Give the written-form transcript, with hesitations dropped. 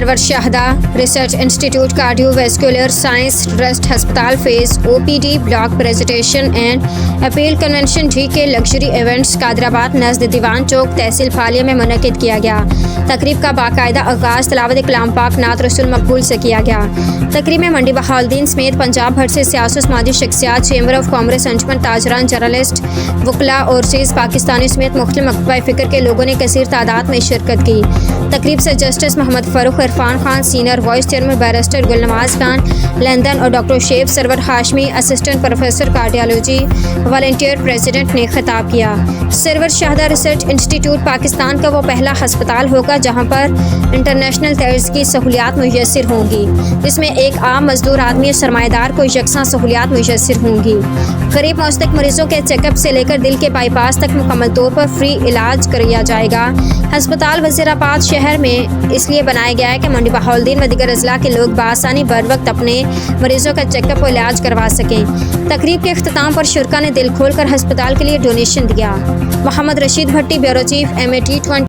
سرور شہدہ research institute cardio vascular science trust ہسپتال فیس OPD block presentation and appeal convention جی کے لگژری ایونٹس قادرآباد نزد دیوان چوک تحصیل فالیہ میں منعقد کیا گیا۔ تقریب کا باقاعدہ آغاز تلاوت کلام پاک نعت رسول مقبول سے کیا گیا۔ تقریب میں منڈی بہاؤالدین سمیت پنجاب بھر سے سیاسی و سماجی شخصیات، چیمبر آف کامرس، انجمن تاجران، جرنلسٹ، وکلاء، اوورسیز پاکستانی سمیت مختلف مکتبہ فکر کے لوگوں نے کثیر تعداد میں شرکت کی۔ تقریب سے justice Muhammad Farooq Irfan Khan, senior vice chairman barrister Gulnawaz Khan London اور doctor Shaif Sarwar Hashmi, assistant professor cardiology volunteer president نے خطاب کیا۔ سرور شہدہ ریسرچ انسٹیٹیوٹ پاکستان کا وہ پہلا ہسپتال ہوگا جہاں پر انٹرنیشنل طرز کی سہولیات میسر ہوں گی، جس میں ایک عام مزدور آدمی اور سرمایہ دار کو یکساں سہولیات میسر ہوں گی۔ غریب مستحق مریضوں کے چیک اپ سے لے کر دل کے بائی پاس تک مکمل طور پر فری علاج کیا جائے گا۔ ہسپتال وزیرآباد شہر میں اس لیے بنایا گیا ہے کہ منڈی بہاؤالدین و دیگر اضلاع کے لوگ بآسانی بر وقت اپنے مریضوں کا چیک اپ و علاج کروا سکیں۔ تقریب کے اختتام پر شرکا نے دل کھول کر ہسپتال کے لیے ڈونیشن دیا۔ محمد رشید بھٹی، بیورو چیف MAT 20